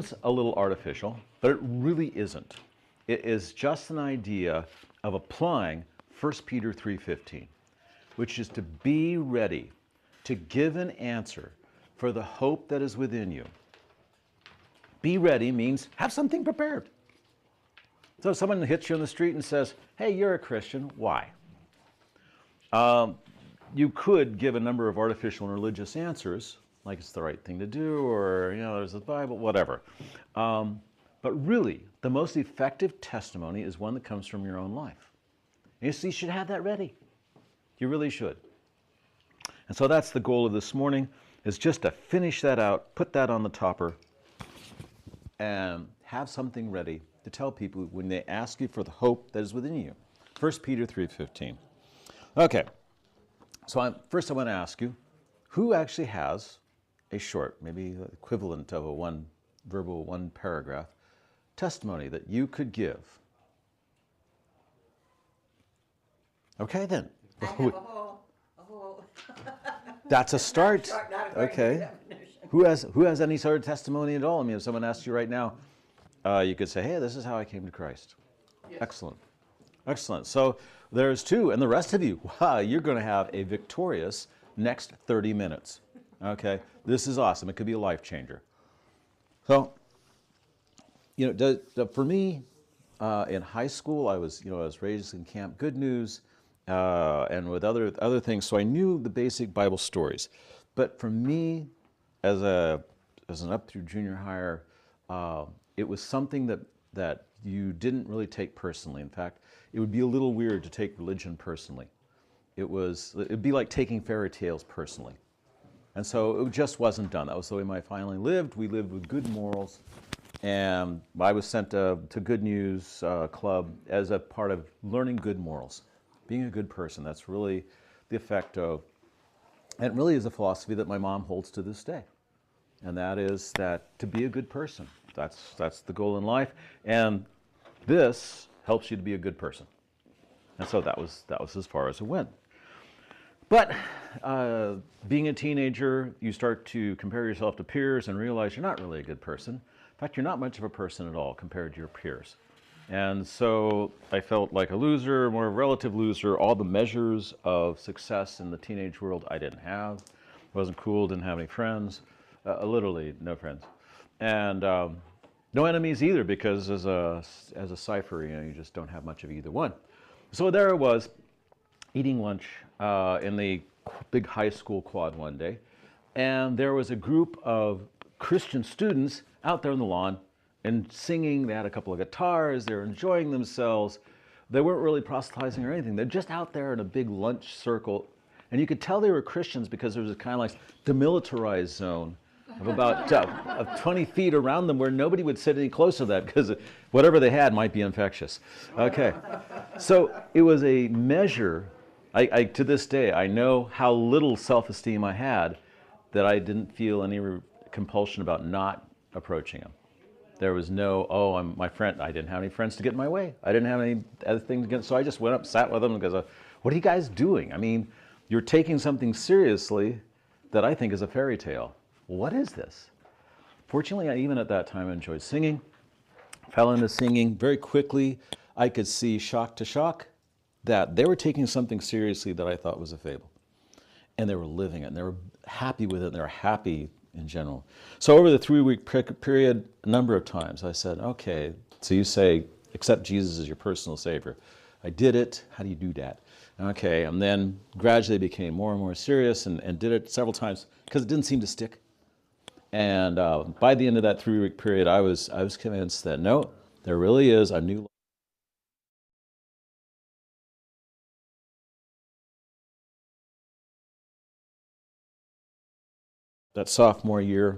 sounds a little artificial, but it really isn't. It is just an idea of applying 1 Peter 3:15, which is to be ready to give an answer for the hope that is within you. Be ready means have something prepared. So if someone hits you on the street and says, hey, you're a Christian, why? You could give a number of artificial and religious answers, like it's the right thing to do, or, there's the Bible, whatever. But really, the most effective testimony is one that comes from your own life. And you should have that ready. You really should. And so that's the goal of this morning, is just to finish that out, put that on the topper, and have something ready to tell people when they ask you for the hope that is within you. 1 Peter 3:15. Okay, so first I want to ask you, who actually has a short, maybe equivalent of a one paragraph testimony that you could give? Okay then. I have a whole That's a start. not a Okay. Who has any sort of testimony at all? I mean, if someone asked you right now, you could say, hey, this is how I came to Christ. Yes. Excellent. So there's two, and the rest of you, wow, you're going to have a victorious next 30 minutes. Okay, this is awesome. It could be a life changer. So, for me, in high school, I was raised in Camp Good News, and with other things, so I knew the basic Bible stories. But for me, as an up through junior higher, it was something that you didn't really take personally. In fact, it would be a little weird to take religion personally. It'd be like taking fairy tales personally. And so it just wasn't done. That was the way my family lived. We lived with good morals. And I was sent to Good News Club as a part of learning good morals, being a good person. That's really the effect of, and it really is a philosophy that my mom holds to this day. And that is that to be a good person. That's the goal in life. And this helps you to be a good person. And so that was as far as it went. But being a teenager, you start to compare yourself to peers and realize you're not really a good person. In fact, you're not much of a person at all compared to your peers. And so I felt like a loser, more of a relative loser. All the measures of success in the teenage world I didn't have. Wasn't cool, didn't have any friends, literally no friends. And no enemies either, because as a cipher, you just don't have much of either one. So there I was, eating lunch in the big high school quad one day, and there was a group of Christian students out there on the lawn and singing. They had a couple of guitars, they were enjoying themselves. They weren't really proselytizing or anything. They're just out there in a big lunch circle, and you could tell they were Christians because there was a kind of like demilitarized zone of about of 20 feet around them where nobody would sit any closer to that because whatever they had might be infectious. Okay, so it was a measure. I to this day, I know how little self-esteem I had that I didn't feel any compulsion about not approaching him. There was no, I'm my friend. I didn't have any friends to get in my way. I didn't have any other things to get, so I just went up, sat with them, and goes, what are you guys doing? I mean, you're taking something seriously that I think is a fairy tale. What is this? Fortunately, even at that time, I enjoyed singing, fell into singing. Very quickly, I could see, shock to shock, that they were taking something seriously that I thought was a fable. And they were living it, and they were happy with it, and they were happy in general. So over the 3-week period, a number of times, I said, okay, so you say, accept Jesus as your personal Savior. I did it. How do you do that? Okay, and then gradually became more and more serious and did it several times because it didn't seem to stick. And by the end of that 3-week period, I was convinced that, no, there really is a new that sophomore year,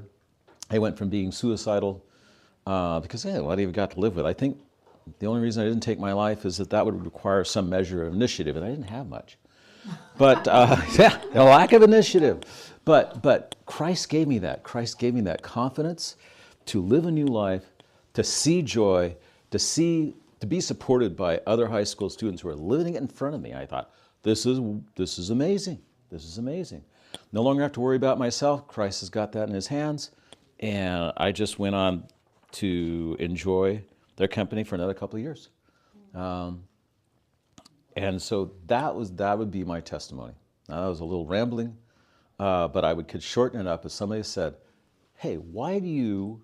I went from being suicidal because, what have you got to live with? I think the only reason I didn't take my life is that would require some measure of initiative, and I didn't have much. But, a lack of initiative. But Christ gave me that. Christ gave me that confidence to live a new life, to see joy, to be supported by other high school students who are living it in front of me. I thought, this is amazing. This is amazing. No longer have to worry about myself. Christ has got that in his hands. And I just went on to enjoy their company for another couple of years. And so that would be my testimony. Now, that was a little rambling, but could shorten it up if somebody said, "Hey, why do you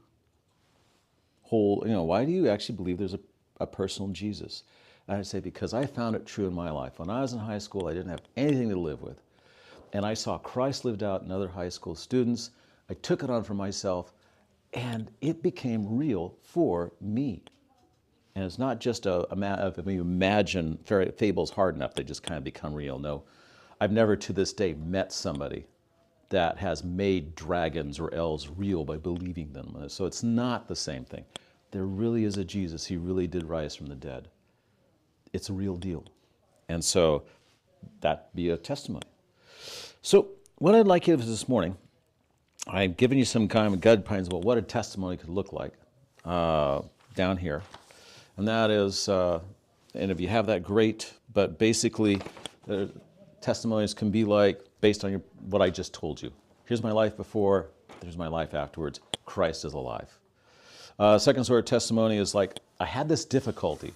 why do you actually believe there's a personal Jesus?" And I'd say, because I found it true in my life. When I was in high school, I didn't have anything to live with. And I saw Christ lived out in other high school students. I took it on for myself, and it became real for me. And it's not just if you imagine fairy fables hard enough, they just kind of become real. No, I've never to this day met somebody that has made dragons or elves real by believing them. So it's not the same thing. There really is a Jesus. He really did rise from the dead. It's a real deal. And so that'd be a testimony. So what I'd like you to do this morning, I've given you some kind of guidelines about what a testimony could look like down here. And that is, and if you have that, great, but basically testimonies can be like, based on what I just told you. Here's my life before, here's my life afterwards. Christ is alive. Second sort of testimony is like, I had this difficulty.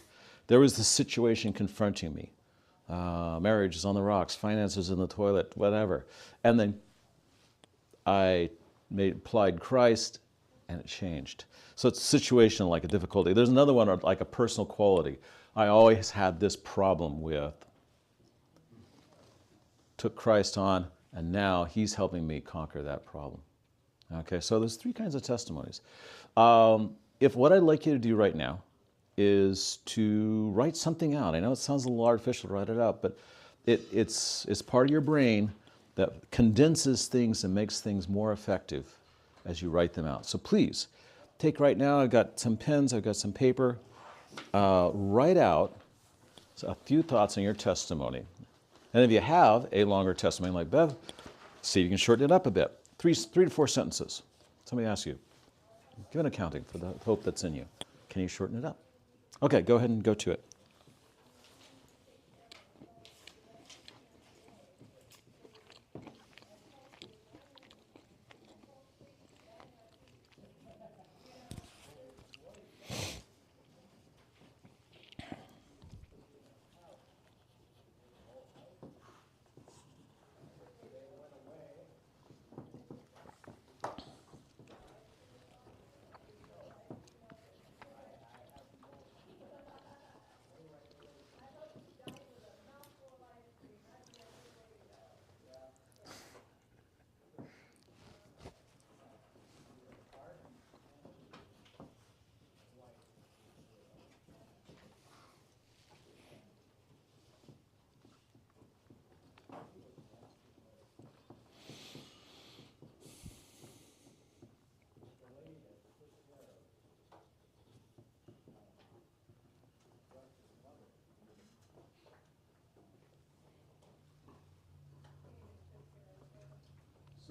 There was this situation confronting me. Marriage is on the rocks, finances in the toilet, whatever. And then I applied Christ, and it changed. So it's situational, like a difficulty. There's another one, like a personal quality. I always had this problem with. Took Christ on, and now he's helping me conquer that problem. Okay, so there's three kinds of testimonies. If what I'd like you to do right now is to write something out. I know it sounds a little artificial to write it out, but it's part of your brain that condenses things and makes things more effective as you write them out. So please, take right now, I've got some pens, I've got some paper, write out a few thoughts on your testimony. And if you have a longer testimony like Bev, see if you can shorten it up a bit. Three to four sentences. Somebody asks you, give an accounting for the hope that's in you. Can you shorten it up? Okay, go ahead and go to it.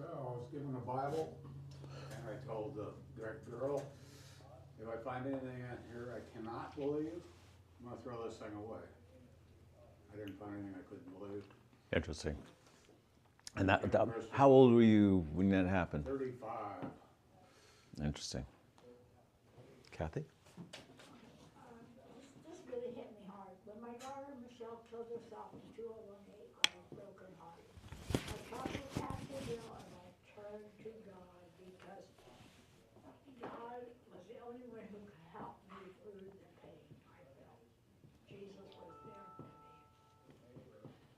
So I was given a Bible, and I told the girl, if I find anything in here I cannot believe, I'm going to throw this thing away. I didn't find anything I couldn't believe. Interesting. And how old were you when that happened? 35. Interesting. Kathy? This really hit me hard. When my daughter Michelle killed herself in 2018, I was broken hearted. I talked with Pastor Bill and I turned to God because God was the only one who could help me through the pain I felt. Jesus was there for me.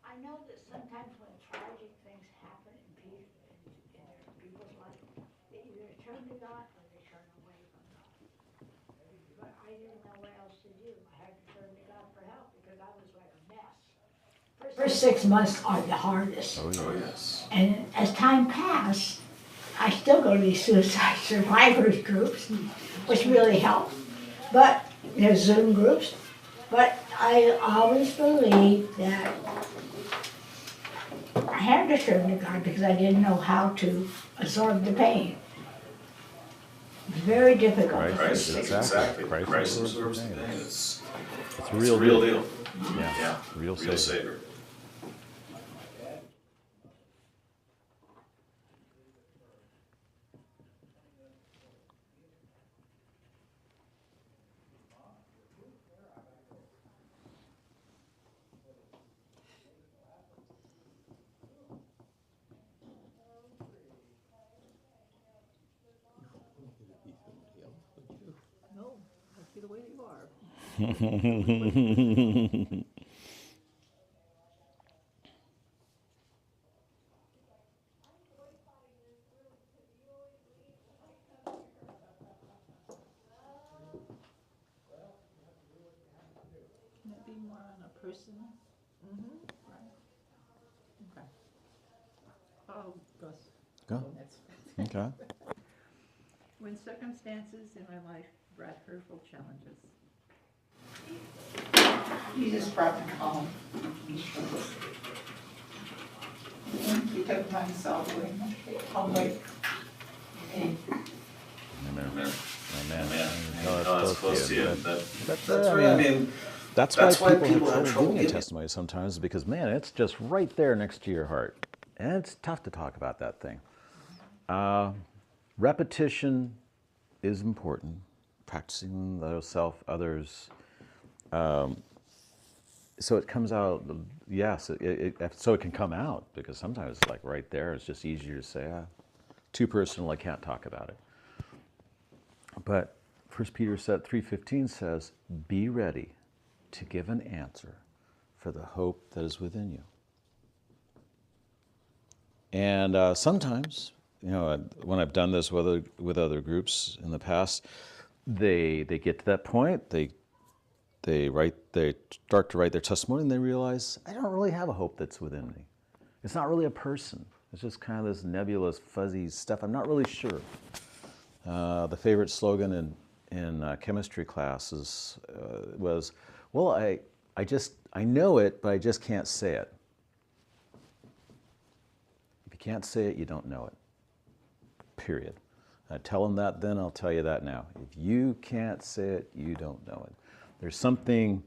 I know that sometimes when tragic things happen in people's life, they either turn to God or they turn away from God. But I didn't know what else to do. I had to turn to God for help because I was like a mess. First 6 months are the hardest. Oh, yes. And as time passed, I still go to these suicide survivors groups, which really help. But there's Zoom groups. But I always believed that I had to turn to God because I didn't know how to absorb the pain. It was very difficult. Crisis, exactly. Crisis absorbs the pain. It's a real deal. Yeah, real savior. the way you are. Maybe more on a person. Right. Okay. Oh, Gus. Go. Next. Okay. When circumstances in my life brought hurtful challenges. He just brought me home. He took my soul away. Amen. Amen. No, that's close to you. That's right. I mean, that's why people have trouble giving a testimony sometimes, because, man, it's just right there next to your heart. And it's tough to talk about that thing. Repetition is important. Practicing yourself, others. So it comes out, yes, so it can come out, because sometimes it's like right there, it's just easier to say, too personal, I can't talk about it. But 1 Peter 3:15 says, be ready to give an answer for the hope that is within you. And sometimes, when I've done this with other groups in the past, they get to that point, they start to write their testimony, and they realize, I don't really have a hope that's within me. It's not really a person. It's just kind of this nebulous, fuzzy stuff. I'm not really sure. The favorite slogan in chemistry classes was, well, I know it, but I just can't say it. If you can't say it, you don't know it. Period. I tell them that then, I'll tell you that now. If you can't say it, you don't know it. There's something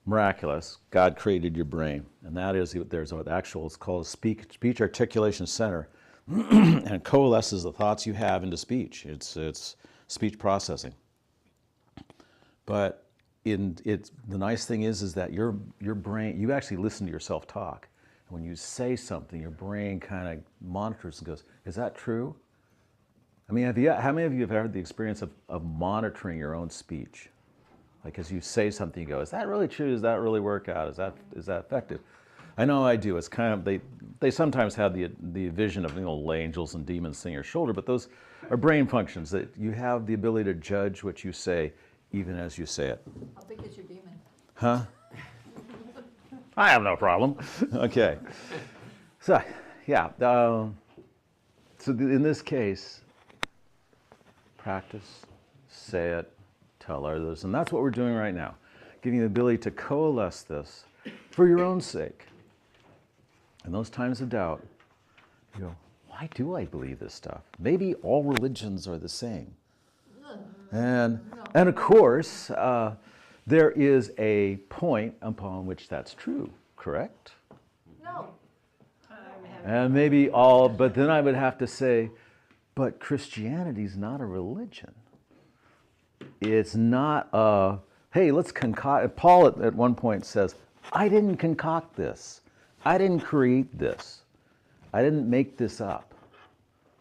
miraculous. God created your brain, and that is, there's an actual, it's called speech articulation center, and it coalesces the thoughts you have into speech. It's speech processing. But the nice thing is that your brain, you actually listen to yourself talk. And when you say something, your brain kind of monitors and goes, is that true? I mean, how many of you have had the experience of monitoring your own speech? Like, as you say something, you go, is that really true? Does that really work out? Is that effective? I know I do. It's kind of, they sometimes have the vision of, angels and demons sitting on your shoulder, but those are brain functions that you have the ability to judge what you say even as you say it. How big is your demon? Huh? I have no problem. Okay. So, yeah. In this case, practice, say it, tell others. And that's what we're doing right now, giving you the ability to coalesce this for your own sake. In those times of doubt, you go, why do I believe this stuff? Maybe all religions are the same. And of course, there is a point upon which that's true, correct? No. And maybe but then I would have to say, but Christianity's not a religion. It's not hey, let's concoct. Paul at one point says, I didn't concoct this. I didn't create this. I didn't make this up.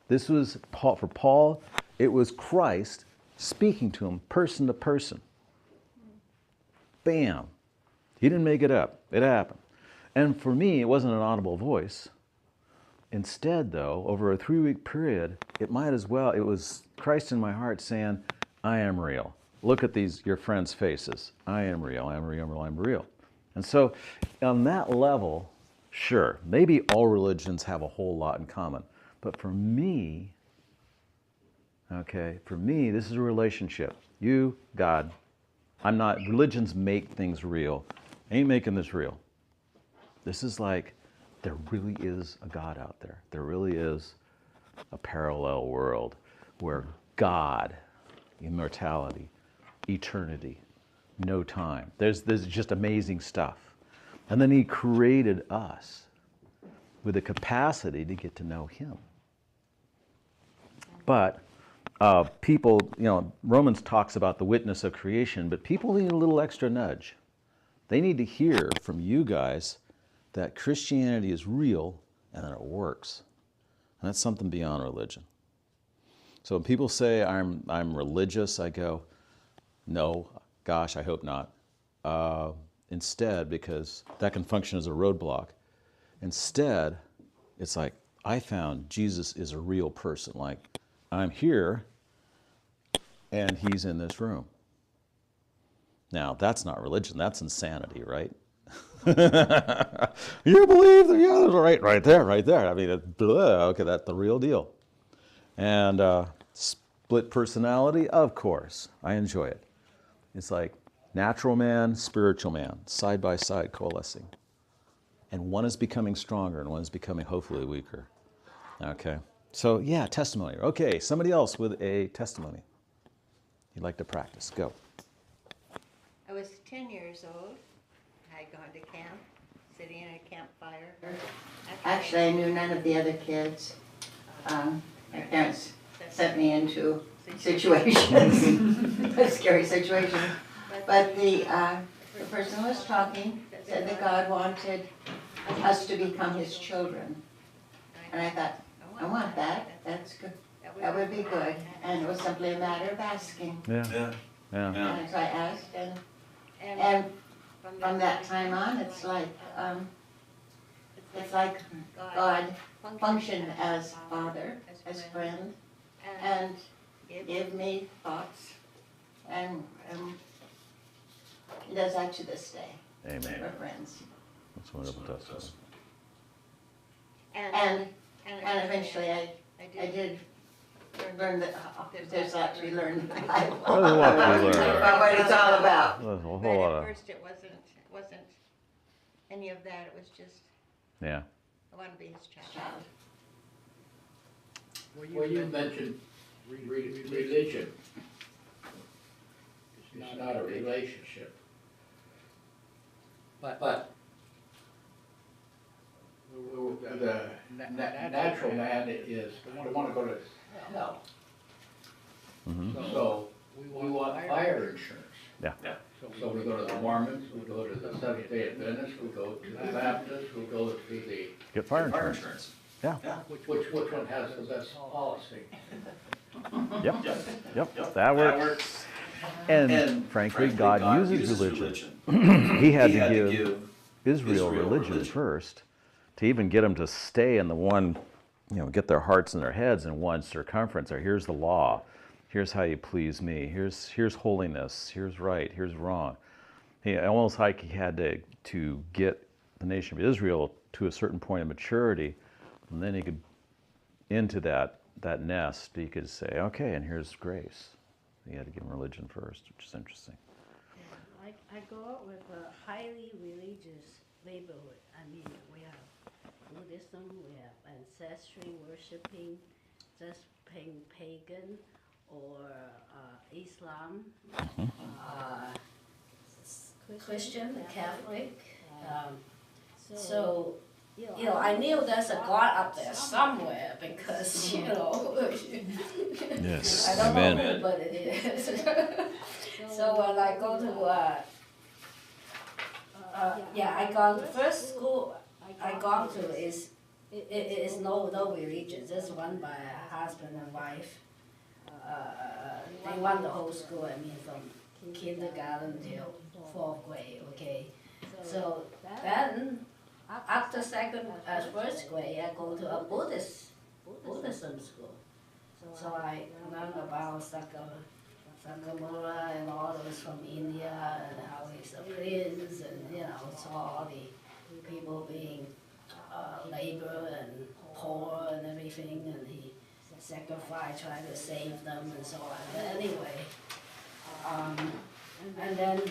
This was Paul. For Paul, it was Christ speaking to him person to person. Bam. He didn't make it up. It happened. And for me, it wasn't an audible voice. Instead, though, over a 3-week period, it was Christ in my heart saying, I am real. Look at your friends' faces. I am real, I'm real, I'm real. And so on that level, sure, maybe all religions have a whole lot in common. But for me, this is a relationship. You, God. Religions make things real. I ain't making this real. This is like, there really is a God out there. There really is a parallel world where God, immortality, eternity, no time. There's just amazing stuff. And then he created us with the capacity to get to know him. But people, Romans talks about the witness of creation, but people need a little extra nudge. They need to hear from you guys that Christianity is real and that it works. And that's something beyond religion. So when people say I'm religious, I go, No, gosh, I hope not. Instead, because that can function as a roadblock, instead, it's like, I found Jesus is a real person. Like, I'm here, and he's in this room. Now, that's not religion, that's insanity, right? You believe the others, right there, right there. I mean, okay, that's the real deal. And split personality, of course, I enjoy it. It's like natural man, spiritual man, side by side coalescing. And one is becoming stronger and one is becoming hopefully weaker. Okay, so yeah, testimony. Okay, somebody else with a testimony you'd like to practice, go. I was 10 years old. I had gone to camp, sitting in a campfire. Actually, I knew none of the other kids. My parents sent me into situations, a scary situation. But the person who was talking said that God wanted us to become his children. And I thought, I want that. That's good. That would be good. And it was simply a matter of asking. Yeah. And so I asked, and from that time on, it's like God functioned as Father, as friend, and give me thoughts, and he does that to this day. Amen. We're friends. That's a wonderful testimony. And eventually I did learn that there's a lot to be learned in the Bible. There's a lot to be learned. About what it's all about. There's a whole But lot at of, first it wasn't any of that. It was just, yeah. I want to be his child. Child. Well, you mentioned religion. It's not a relationship. But the natural man is the one to go to hell. Mm-hmm. So we want fire insurance. Yeah. So we go to the Mormons, we go to the Seventh-day Adventists, we go to the Baptists, we go to the Get fire insurance. Yeah. which one has the best policy? Yep. That works. And frankly, God uses religion. He had to give Israel religion first to even get them to stay in the one, get their hearts and their heads in one circumference. Or here's the law. Here's how you please me. Here's holiness. Here's right. Here's wrong. He almost like he had to get the nation of Israel to a certain point of maturity, and then he could into that nest. He could say, okay, and here's grace. You had to give him religion first, which is interesting. I grew up with a highly religious neighborhood. I mean, we have Buddhism, we have ancestry worshiping, just pagan, or Islam, Christian, Catholic. So, I knew there's a God up there somewhere because, Yes. I don't Amen. know who, but it is. So when I go to, I gone, the first school I gone to is no religion, just run by a husband and wife. They run the whole school, from kindergarten till 4th grade, okay? So then, after first grade, I go to a Buddhism school. So I learned about Sangamura and all those from India and how he's a prince and, saw all the people being labor and poor and everything, and he sacrificed, tried to save them and so on. But anyway, and then,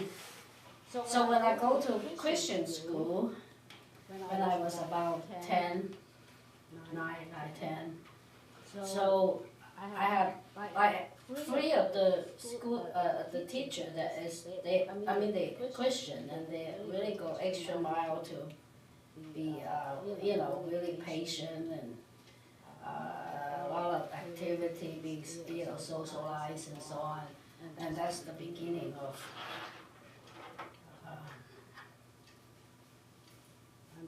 so when I go to Christian school, when I was about 10, so I had like 3 of the school, the teacher that is, they're Christian, and they really go extra mile to be, really patient and a lot of activity, being, socialized and so on. And that's the beginning of,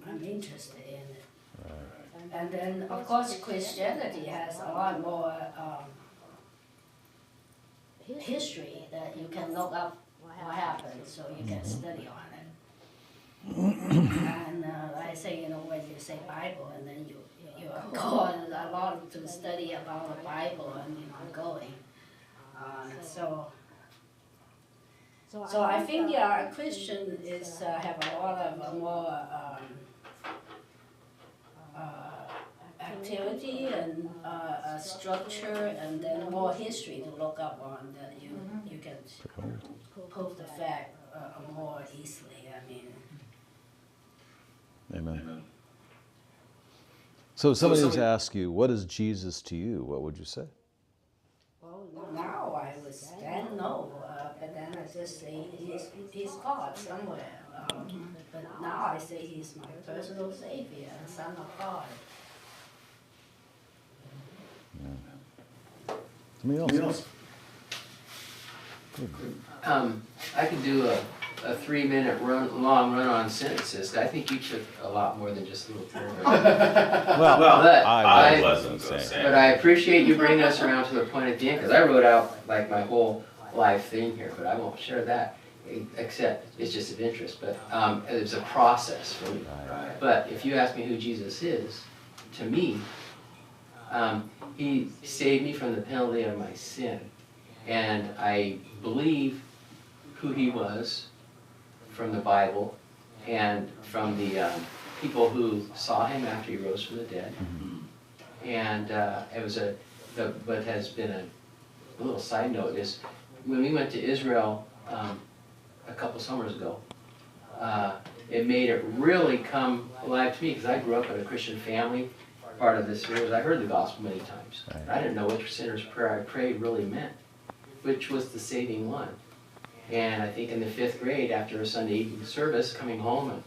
I'm interested in it. Right. And then, of course, Christianity has a lot more, history that you can look up what happened, so you can study on it. And I say, when you say Bible, and then you go on a lot to study about the Bible, and going. So I think a Christian is have a lot of more activity and structure, and then more history to look up on that you can prove the fact more easily. Amen. So if somebody was to ask you, what is Jesus to you? What would you say? Well, now I don't know, but then I just say he's God somewhere. But now I say he's my personal savior, Son of God. Somebody else? I could do a 3-minute long run-on sentences. I think you took a lot more than just a little paragraph. Well, I I wasn't saying. But I appreciate you bringing us around to the point at the end, because I wrote out like my whole life thing here, but I won't share that, except it's just of interest. But it's a process for me. But if you ask me who Jesus is, to me, he saved me from the penalty of my sin. And I believe who he was from the Bible and from the people who saw him after he rose from the dead. And it was what has been a little side note is when we went to Israel a couple summers ago, it made it really come alive to me, because I grew up in a Christian family. Part of this was I heard the gospel many times. I didn't know which sinner's prayer I prayed really meant, which was the saving one. And I think in the 5th grade, after a Sunday evening service, coming home and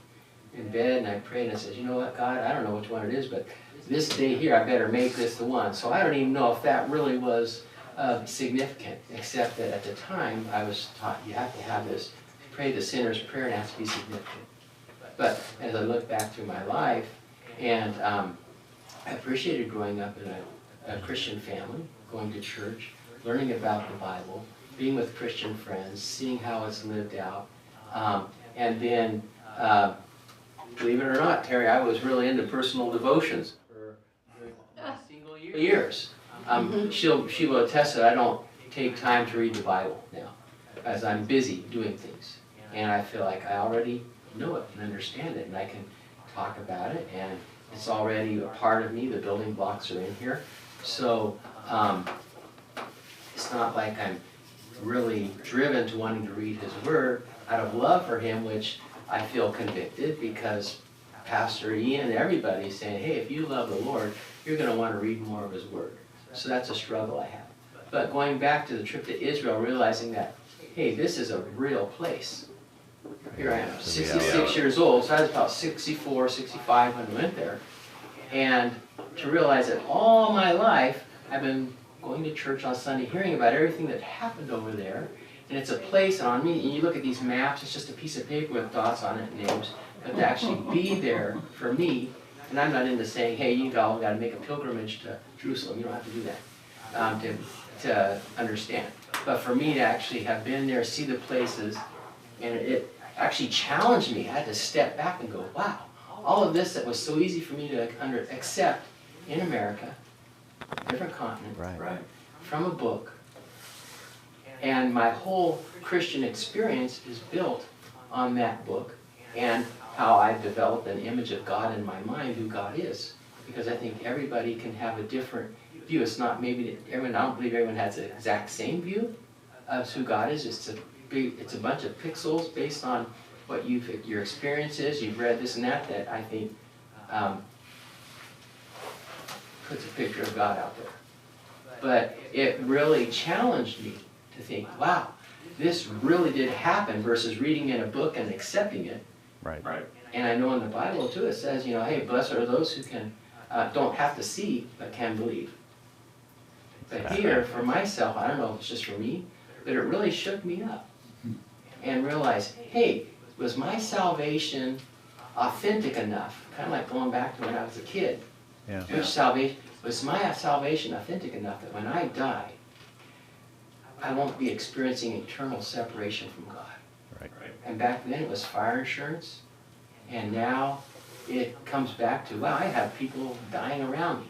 in bed, and I prayed and I said, you know what, God, I don't know which one it is, but this day here, I better make this the one. So I don't even know if that really was significant, except that at the time I was taught you have to have this, pray the sinner's prayer, and it has to be significant. But as I look back through my life, and I appreciated growing up in a Christian family, going to church, learning about the Bible, being with Christian friends, seeing how it's lived out. And then, believe it or not, Terry, I was really into personal devotions for single years. She will attest that I don't take time to read the Bible now, as I'm busy doing things. And I feel like I already know it and understand it, and I can talk about it, and it's already a part of me. The building blocks are in here. So it's not like I'm really driven to wanting to read his word out of love for him, which I feel convicted because Pastor Ian and everybody is saying, hey, if you love the Lord, you're going to want to read more of his word. So that's a struggle I have. But going back to the trip to Israel, realizing that, hey, this is a real place. Here I am, 66 years old, so I was about 64, 65 when I went there. And to realize that all my life I've been going to church on Sunday, hearing about everything that happened over there. And it's a place on me, and you look at these maps, it's just a piece of paper with dots on it, names. But to actually be there for me, and I'm not into saying, hey, you all got to make a pilgrimage to Jerusalem. You don't have to do that to understand. But for me to actually have been there, see the places, and it actually challenged me. I had to step back and go, wow, all of this that was so easy for me to accept in America, different continent, from a book, and my whole Christian experience is built on that book and how I've developed an image of God in my mind, who God is. Because I think everybody can have a different view. It's not maybe everyone, I don't believe everyone has the exact same view of who God is. It's a bunch of pixels based on what your experience is. You've read this and that I think puts a picture of God out there. But it really challenged me to think, wow, this really did happen, versus reading in a book and accepting it. Right. And I know in the Bible too, it says, hey, blessed are those who don't have to see, but can believe. But here, for myself, I don't know if it's just for me, but it really shook me up. And realized, hey, was my salvation authentic enough? Kind of like going back to when I was a kid. Was my salvation authentic enough that when I die, I won't be experiencing eternal separation from God. Right. And back then it was fire insurance, and now it comes back to, wow, I have people dying around me.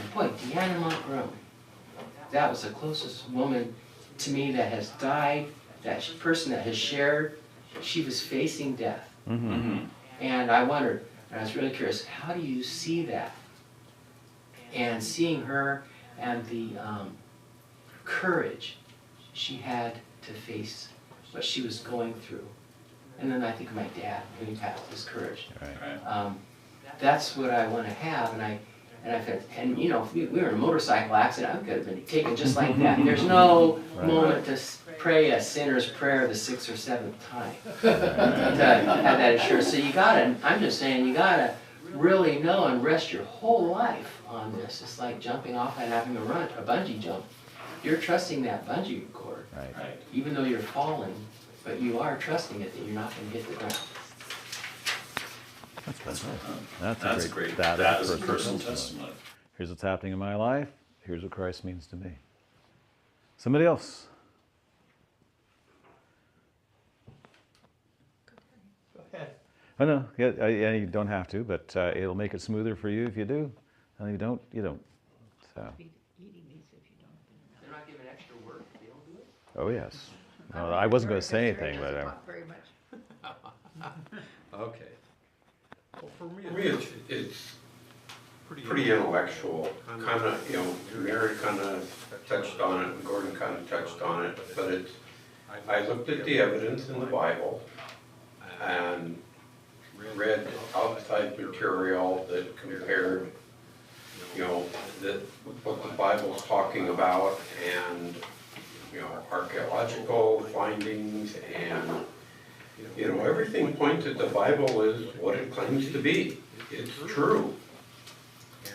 And boy, Deanna Montgomery, that was the closest woman to me that has died, that person that has shared. She was facing death. Mm-hmm. And I wondered, and I was really curious, how do you see that? And seeing her and the courage she had to face what she was going through. And then I think of my dad, when he passed, his courage. Right. That's what I want to have, and I felt, and you know, if we were in a motorcycle accident, I could have been taken just like that. There's no moment to pray a sinner's prayer the 6th or 7th time to have that assurance. So you gotta, I'm just saying, you gotta really know and rest your whole life on this. It's like jumping off and having a bungee jump. You're trusting that bungee cord, Right. even though you're falling, but you are trusting it that you're not going to hit the ground. That's a great. That is a personal testimony. Here's what's happening in my life. Here's what Christ means to me. Somebody else. Go ahead. I know. Yeah, you don't have to, but it'll make it smoother for you if you do. And if you don't, you don't. So. They're not giving extra work. They don't do it. Oh yes. No, I wasn't going to say anything, but. Very much. Okay. Well, for me, it's pretty intellectual. Kind of, you know, Mary kind of touched on it, and Gordon kind of touched on it, but it's. I looked at the evidence in the Bible and read outside material that compared, you know, what the Bible's talking about, and you know, archaeological findings, and you know, everything points that the Bible is what it claims to be. It's true.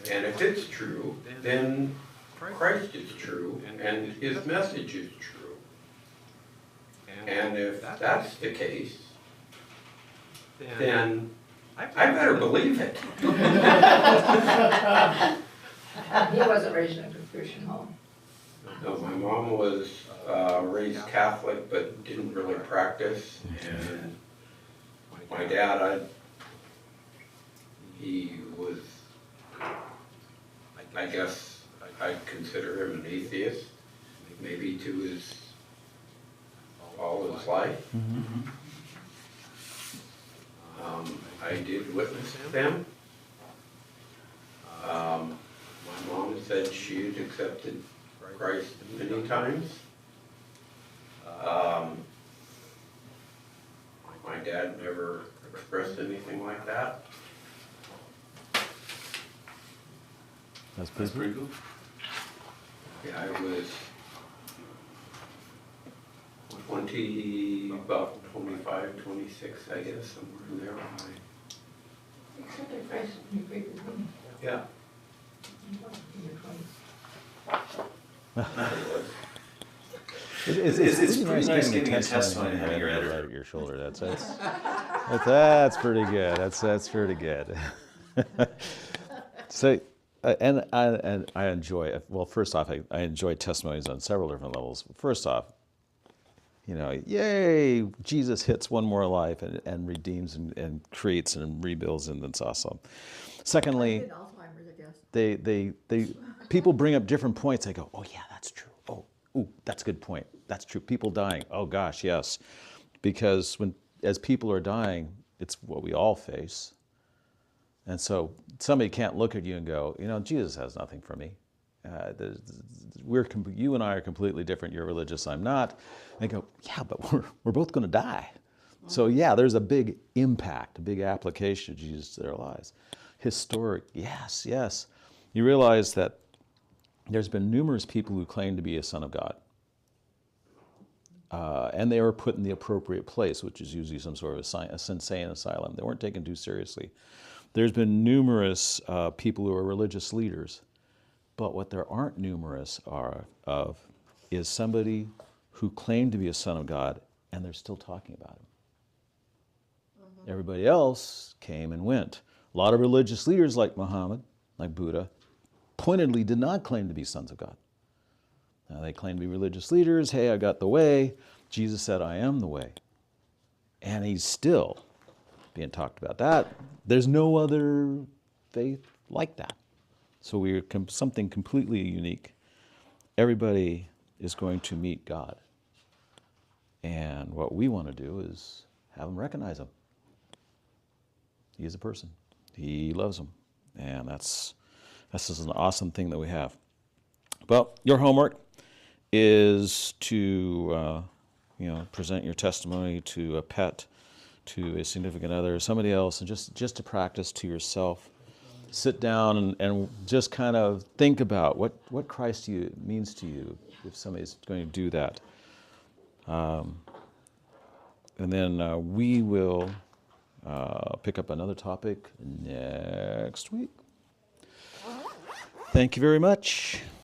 And if it's true, then Christ is true, and his message is true. And if that's the case, then I better believe it. He wasn't raised in a Christian home. No, my mom was raised Catholic, but didn't really practice. And my dad, he was, I guess I'd consider him an atheist, maybe to all his life. I did witness them. My mom said she had accepted Christ many times. My dad never expressed anything like that. That's pretty cool. Yeah, I was about 25, 26, I guess, somewhere in there. Accepted Christ when you prayed with me. Yeah. It's pretty nice getting a testimony and having your editor at your shoulder. That's pretty good. That's pretty good. So, and I enjoy. Well, first off, I enjoy testimonies on several different levels. First off, you know, yay! Jesus hits one more life and redeems and creates and rebuilds, and that's awesome. Secondly, Alzheimer's, I guess. they people bring up different points. They go, oh yeah, that's true. Oh, ooh, that's a good point. That's true. People dying. Oh gosh, yes, because as people are dying, it's what we all face. And so somebody can't look at you and go, you know, Jesus has nothing for me. You and I are completely different. You're religious, I'm not. And they go, yeah, but we're both going to die. So yeah, there's a big impact, a big application of Jesus to their lives. Historic, yes. You realize that there's been numerous people who claim to be a son of God. And they were put in the appropriate place, which is usually some sort of a insane asylum. They weren't taken too seriously. There's been numerous people who are religious leaders, but what there aren't numerous of is somebody who claimed to be a son of God, and they're still talking about him. Mm-hmm. Everybody else came and went. A lot of religious leaders like Muhammad, like Buddha, pointedly did not claim to be sons of God. They claim to be religious leaders. Hey, I got the way. Jesus said, I am the way. And he's still being talked about. There's no other faith like that. So we're something completely unique. Everybody is going to meet God. And what we want to do is have them recognize him. He is a person. He loves them. And that's just an awesome thing that we have. Well, your homework is to present your testimony to a pet, to a significant other, somebody else, and just to practice to yourself. Sit down and just kind of think about what Christ means to you if somebody's going to do that. And then we will pick up another topic next week. Thank you very much.